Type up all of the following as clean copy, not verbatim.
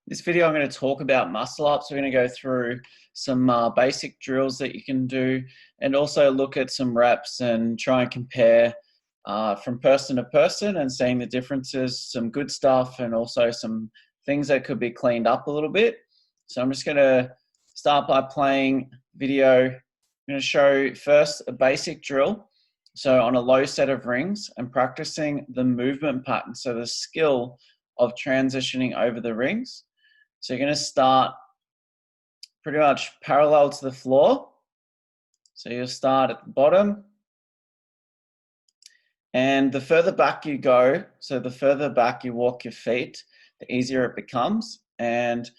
This video, I'm going to talk about muscle ups. We're going to go through some basic drills that you can do and also look at some reps and try and compare from person to person and seeing the differences, some good stuff and also some things that could be cleaned up a little bit. So I'm just going to start by playing video. I'm going to show first a basic drill. So on a low set of rings and practicing the movement pattern. So the skill of transitioning over the rings. So you're going to start pretty much parallel to the floor. So you'll start at the bottom. And the further back you go, so the further back you walk your feet, the easier it becomes. And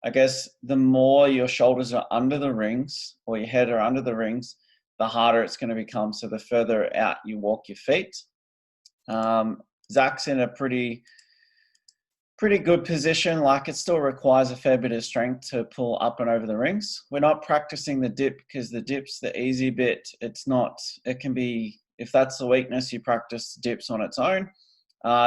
I guess the more your shoulders are under the rings or your head are under the rings, the harder it's going to become. So the further out you walk your feet. Zach's in a pretty good position. Like, it still requires a fair bit of strength to pull up and over the rings. We're not practicing the dip because the dip's the easy bit. It can be, if that's the weakness, you practice dips on its own.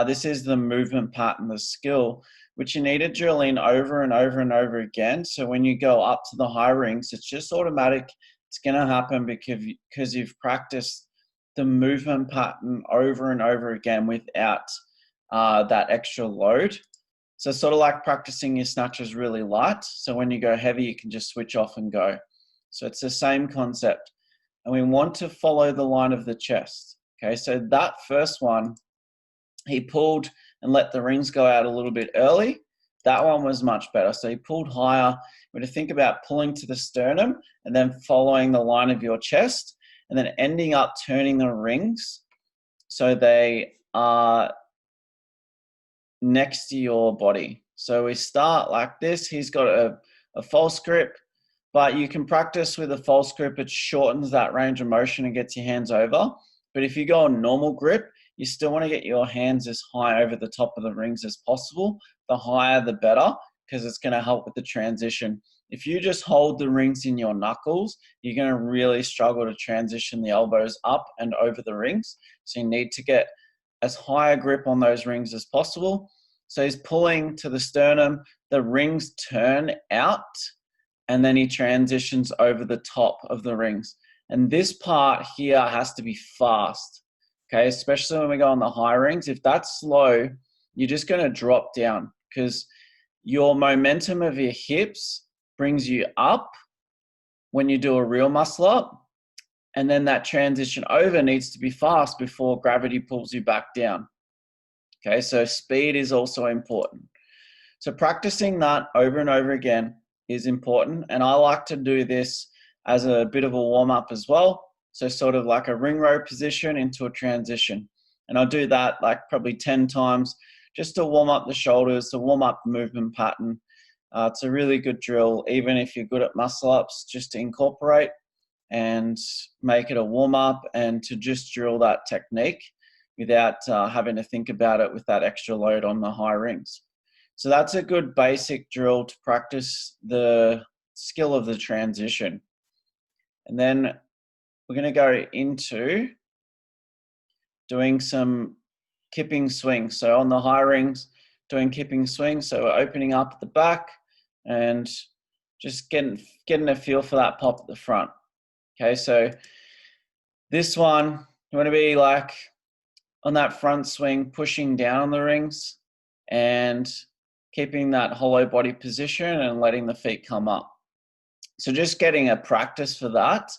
This is the movement pattern, the skill, which you need to drill in over and over and over again. So when you go up to the high rings, it's just automatic. It's going to happen because you've practiced the movement pattern over and over again without that extra load. So sort of like practicing your snatches really light. So when you go heavy, you can just switch off and go. So it's the same concept. And we want to follow the line of the chest. Okay, so that first one, he pulled and let the rings go out a little bit early. That one was much better. So he pulled higher. We're to think about pulling to the sternum and then following the line of your chest and then ending up turning the rings so they are next to your body. So we start like this. He's got a false grip, but you can practice with a false grip. It shortens that range of motion and gets your hands over. But if you go on normal grip, you still want to get your hands as high over the top of the rings as possible. The higher, the better, because it's going to help with the transition. If you just hold the rings in your knuckles, you're going to really struggle to transition the elbows up and over the rings. So you need to get as high a grip on those rings as possible. So he's pulling to the sternum, the rings turn out, and then he transitions over the top of the rings. And this part here has to be fast, okay? Especially when we go on the high rings. If that's slow, you're just gonna drop down because your momentum of your hips brings you up when you do a real muscle up. And then that transition over needs to be fast before gravity pulls you back down. Okay, so speed is also important. So practicing that over and over again is important. And I like to do this as a bit of a warm up as well. So sort of like a ring row position into a transition. And I'll do that like probably 10 times just to warm up the shoulders, to warm up the movement pattern. It's a really good drill, even if you're good at muscle ups, just to incorporate and make it a warm-up and to just drill that technique without having to think about it with that extra load on the high rings. So that's a good basic drill to practice the skill of the transition. And then we're going to go into doing some kipping swings. So on the high rings, doing kipping swings. So we're opening up at the back and just getting a feel for that pop at the front. Okay, so this one, you want to be like on that front swing, pushing down on the rings and keeping that hollow body position and letting the feet come up. So just getting a practice for that.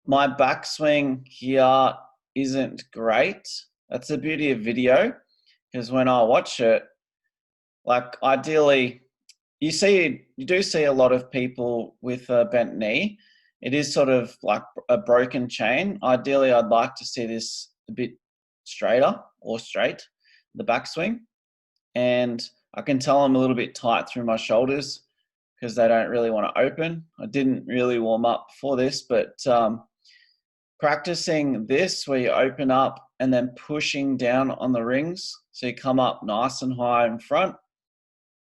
My backswing here isn't great. That's the beauty of video, because when I watch it, like ideally, you do see a lot of people with a bent knee. It is sort of like a broken chain. Ideally, I'd like to see this a bit straighter or straight, the backswing. And I can tell I'm a little bit tight through my shoulders because they don't really want to open. I didn't really warm up for this, but practicing this where you open up and then pushing down on the rings. So you come up nice and high in front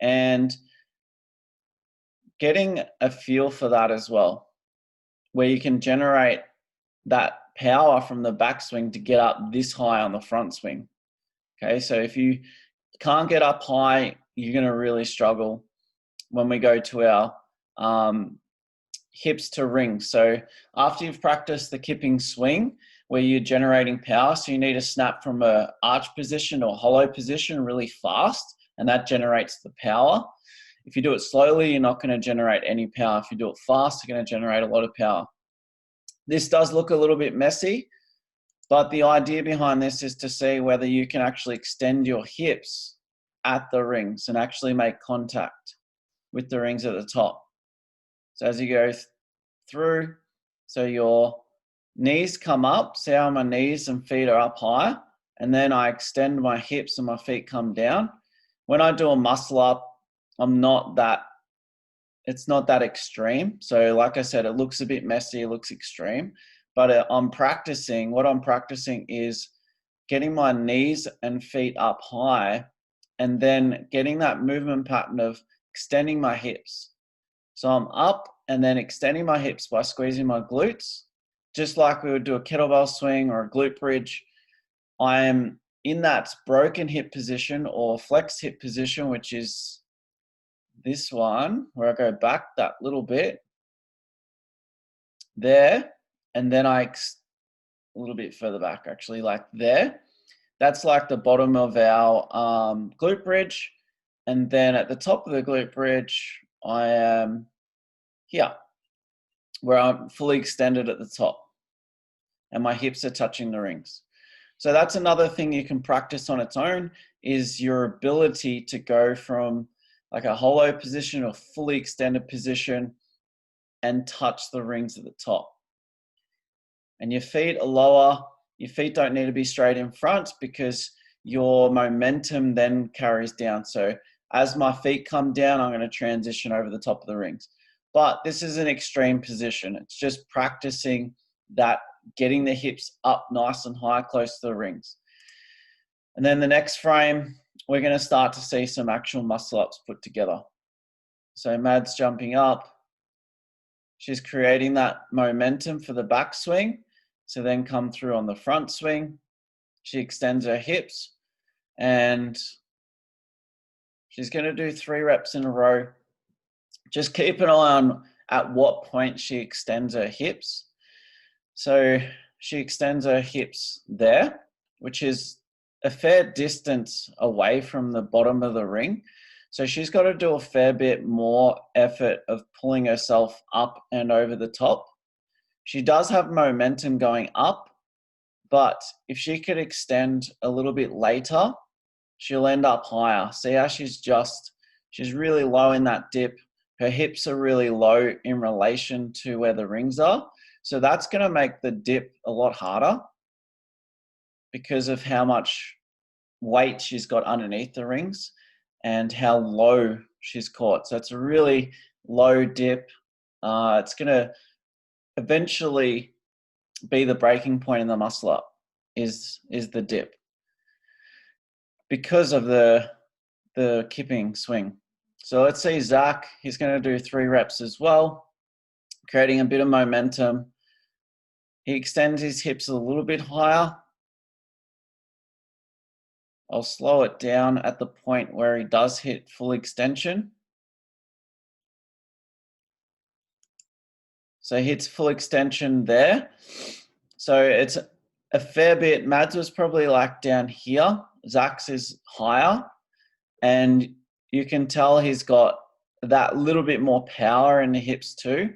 and getting a feel for that as well, where you can generate that power from the backswing to get up this high on the front swing. Okay, so if you can't get up high you're going to really struggle when we go to our hips to rings. So after you've practiced the kipping swing where you're generating power, so you need to snap from a arch position or hollow position really fast, and that generates the power. If you do it slowly, you're not going to generate any power. If you do it fast, you're going to generate a lot of power. This does look a little bit messy, but the idea behind this is to see whether you can actually extend your hips at the rings and actually make contact with the rings at the top. So as you go through, so your knees come up, see how my knees and feet are up high, and then I extend my hips and my feet come down. When I do a muscle up, it's not that extreme. So like I said, it looks a bit messy, it looks extreme, but what I'm practicing is getting my knees and feet up high and then getting that movement pattern of extending my hips. So I'm up and then extending my hips by squeezing my glutes, just like we would do a kettlebell swing or a glute bridge. I am in that broken hip position or flexed hip position, which is this one, where I go back that little bit there, and then a little bit further back, actually, like there. That's like the bottom of our glute bridge. And then at the top of the glute bridge, I am here, where I'm fully extended at the top and my hips are touching the rings. So that's another thing you can practice on its own, is your ability to go from like a hollow position or fully extended position and touch the rings at the top. And your feet are lower. Your feet don't need to be straight in front because your momentum then carries down. So as my feet come down, I'm going to transition over the top of the rings. But this is an extreme position. It's just practicing that, getting the hips up nice and high, close to the rings. And then the next frame, we're going to start to see some actual muscle ups put together. So Mad's jumping up. She's creating that momentum for the back swing. So then come through on the front swing. She extends her hips and she's going to do 3 reps in a row. Just keep an eye on at what point she extends her hips. So she extends her hips there, which is a fair distance away from the bottom of the ring. So she's got to do a fair bit more effort of pulling herself up and over the top. She does have momentum going up, but if she could extend a little bit later, she'll end up higher. See how she's really low in that dip. Her hips are really low in relation to where the rings are. So that's going to make the dip a lot harder because of how much weight she's got underneath the rings and how low she's caught. So it's a really low dip. It's going to eventually be the breaking point in the muscle up is the dip because of the kipping swing. So let's see Zach, he's going to do 3 reps as well, creating a bit of momentum. He extends his hips a little bit higher. I'll slow it down at the point where he does hit full extension. So he hits full extension there. So it's a fair bit. Mads was probably like down here. Zach's is higher. And you can tell he's got that little bit more power in the hips too,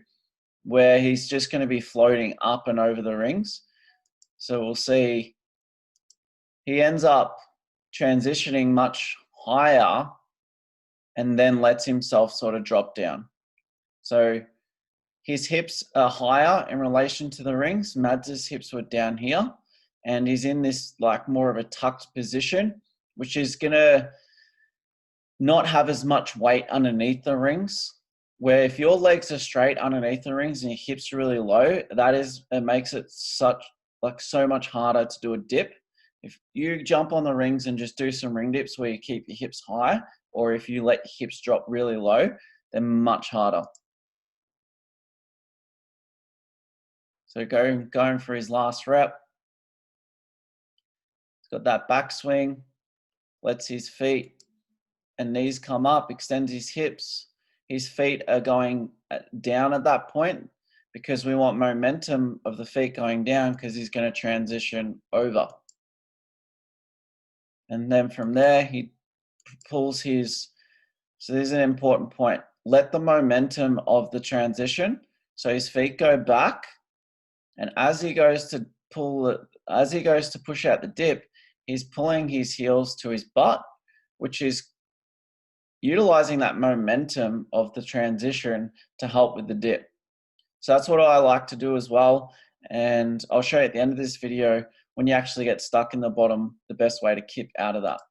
where he's just going to be floating up and over the rings. So we'll see. He ends up transitioning much higher and then lets himself sort of drop down. So his hips are higher in relation to the rings. Mads' hips were down here, and he's in this like more of a tucked position, which is going to not have as much weight underneath the rings. Where if your legs are straight underneath the rings and your hips are really low, it makes it so much harder to do a dip. If you jump on the rings and just do some ring dips where you keep your hips high, or if you let your hips drop really low, they're much harder. So going for his last rep. He's got that back swing, lets his feet and knees come up, extends his hips. His feet are going down at that point because we want momentum of the feet going down because he's going to transition over. And then from there, he pulls his, so this is an important point. Let the momentum of the transition, so his feet go back, and as he goes to push out the dip, he's pulling his heels to his butt, which is utilizing that momentum of the transition to help with the dip. So that's what I like to do as well. And I'll show you at the end of this video, when you actually get stuck in the bottom, the best way to kick out of that.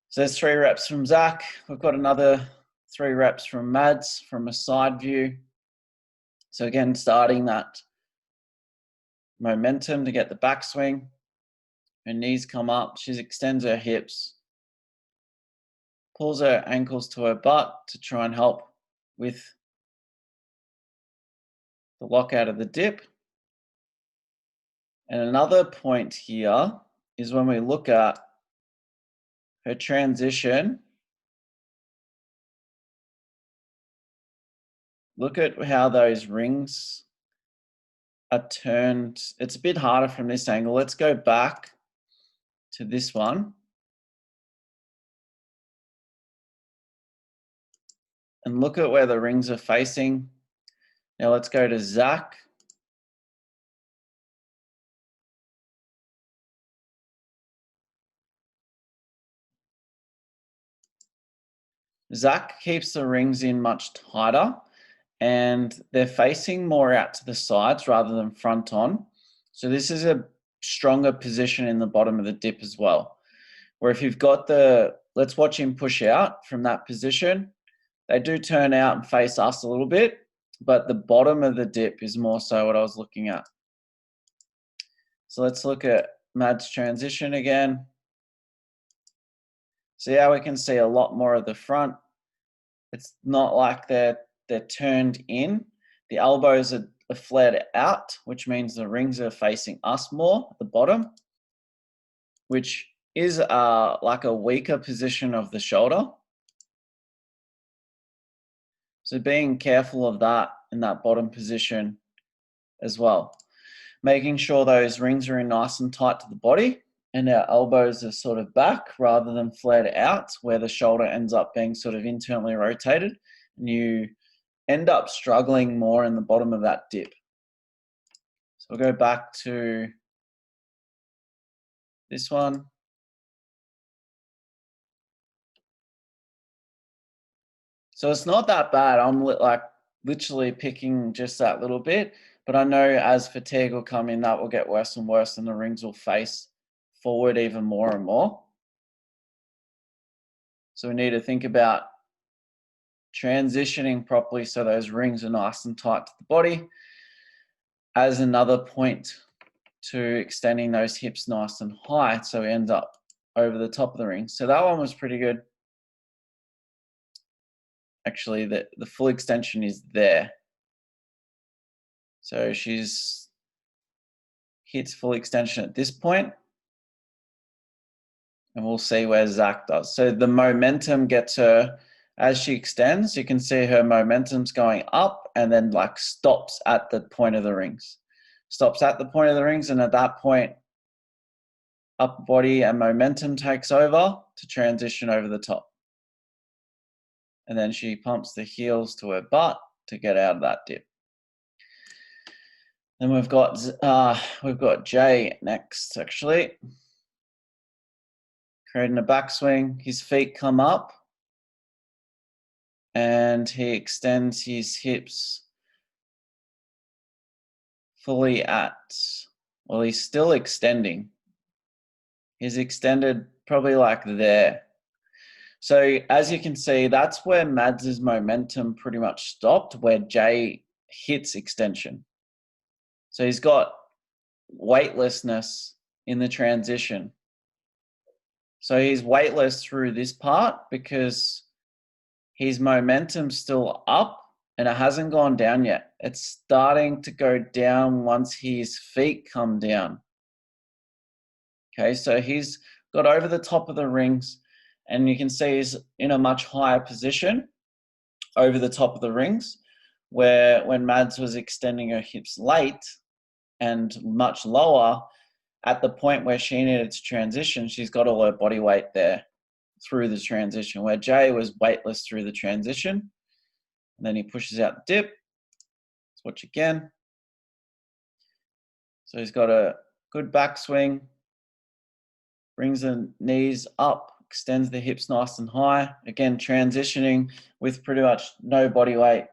So there's 3 reps from Zach. We've got another 3 reps from Mads from a side view. So again, starting that momentum to get the backswing. Her knees come up. She extends her hips, pulls her ankles to her butt to try and help with the lockout of the dip. And another point here is when we look at her transition, look at how those rings are turned. It's a bit harder from this angle. Let's go back to this one. And look at where the rings are facing. Now let's go to Zach. Zach keeps the rings in much tighter and they're facing more out to the sides rather than front on. So this is a stronger position in the bottom of the dip as well. Where if you've got let's watch him push out from that position. They do turn out and face us a little bit, but the bottom of the dip is more so what I was looking at. So let's look at Mads' transition again. See how we can see a lot more of the front. It's not like they're turned in. The elbows are flared out, which means the rings are facing us more at the bottom, which is like a weaker position of the shoulder. So being careful of that in that bottom position as well. Making sure those rings are in nice and tight to the body and our elbows are sort of back rather than flared out where the shoulder ends up being sort of internally rotated and you end up struggling more in the bottom of that dip. So we'll go back to this one. So it's not that bad. I'm like literally picking just that little bit, but I know as fatigue will come in, that will get worse and worse and the rings will face forward even more and more. So we need to think about transitioning properly so those rings are nice and tight to the body as another point to extending those hips nice and high so we end up over the top of the ring. So that one was pretty good. Actually, the full extension is there. So she's hits full extension at this point. And we'll see where Zach does. So the momentum gets her, as she extends, you can see her momentum's going up and then like stops at the point of the rings. Stops at the point of the rings, and at that point, upper body and momentum takes over to transition over the top. And then she pumps the heels to her butt to get out of that dip. Then we've got Jay next, actually. Creating a backswing. His feet come up and he extends his hips fully well, he's still extending. He's extended probably like there. So as you can see, that's where Mads' momentum pretty much stopped, where Jay hits extension. So he's got weightlessness in the transition. So he's weightless through this part because his momentum's still up and it hasn't gone down yet. It's starting to go down once his feet come down. Okay, so he's got over the top of the rings And you can see he's in a much higher position over the top of the rings, where when Mads was extending her hips late and much lower, at the point where she needed to transition, she's got all her body weight there through the transition, where Jay was weightless through the transition. And then he pushes out the dip. Let's watch again. So he's got a good backswing, brings the knees up, extends the hips nice and high. Again, transitioning with pretty much no body weight,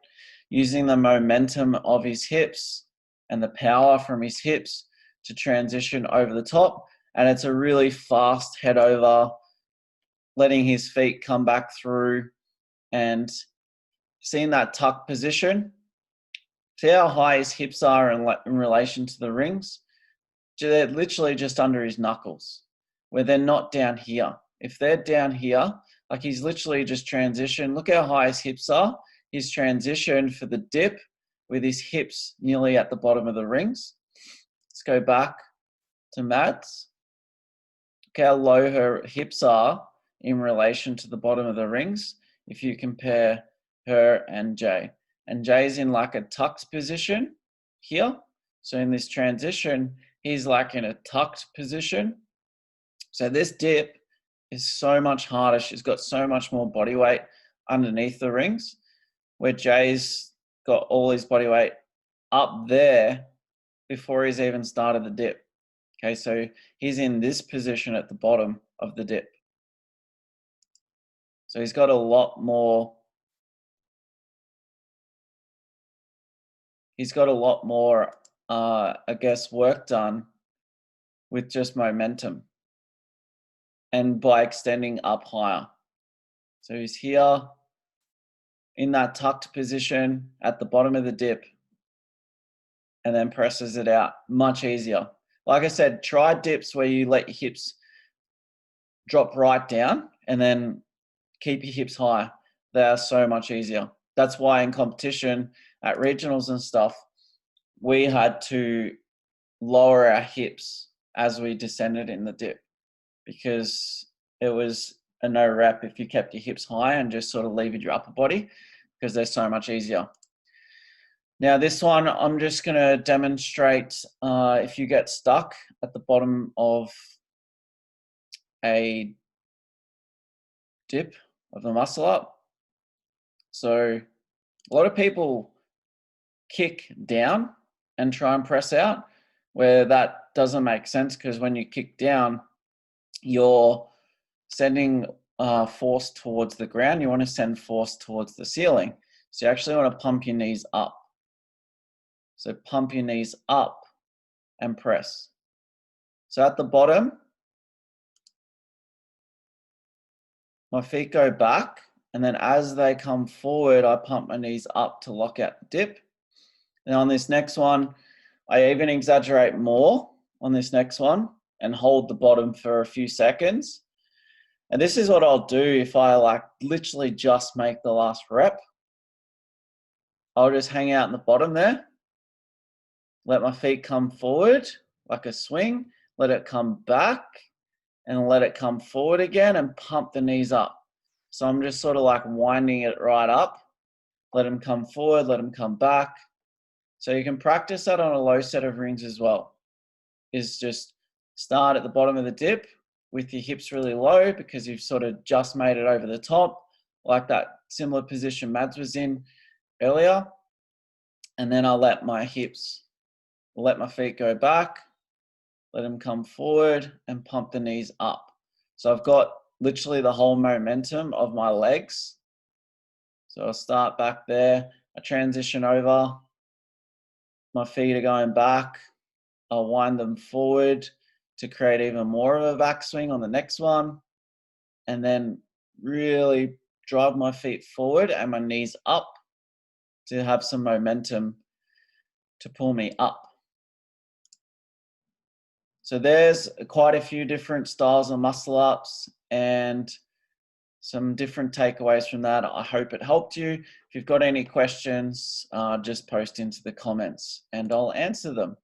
using the momentum of his hips and the power from his hips to transition over the top. And it's a really fast head over, letting his feet come back through and seeing that tuck position. See how high his hips are in relation to the rings? They're literally just under his knuckles, where they're not down here. If they're down here, like he's literally just transitioned. Look how high his hips are. He's transitioned for the dip with his hips nearly at the bottom of the rings. Let's go back to Mads. Look how low her hips are in relation to the bottom of the rings if you compare her and Jay. And Jay's in like a tucked position here. So in this transition, he's like in a tucked position. So this dip is so much harder. She's got so much more body weight underneath the rings, where Jay's got all his body weight up there before he's even started the dip. Okay, so he's in this position at the bottom of the dip. So he's got a lot more I guess, work done with just momentum and by extending up higher. So he's here in that tucked position at the bottom of the dip and then presses it out. Much easier. Like I said, try dips where you let your hips drop right down and then keep your hips high. They are so much easier. That's why in competition at regionals and stuff, we had to lower our hips as we descended in the dip, because it was a no rep if you kept your hips high and just sort of levered your upper body, because they're so much easier. Now this one, I'm just going to demonstrate if you get stuck at the bottom of a dip of the muscle up. So a lot of people kick down and try and press out, where that doesn't make sense, because when you kick down, you're sending force towards the ground. You want to send force towards the ceiling. So you actually want to pump your knees up. So pump your knees up and press. So at the bottom, my feet go back, and then as they come forward, I pump my knees up to lock out the dip. And on this next one, I even exaggerate more on this next one and hold the bottom for a few seconds. And this is what I'll do if I like literally just make the last rep. I'll just hang out in the bottom there, let my feet come forward like a swing, let it come back and let it come forward again and pump the knees up. So I'm just sort of like winding it right up. Let them come forward, let them come back. So you can practice that on a low set of rings as well. Is just start at the bottom of the dip with your hips really low, because you've sort of just made it over the top, like that similar position Mads was in earlier. And then I'll let my feet go back, let them come forward and pump the knees up. So I've got literally the whole momentum of my legs. So I'll start back there, I transition over, my feet are going back, I'll wind them forward to create even more of a backswing on the next one, and then really drive my feet forward and my knees up to have some momentum to pull me up. So there's quite a few different styles of muscle ups and some different takeaways from that. I hope it helped you. If you've got any questions, just post into the comments and I'll answer them.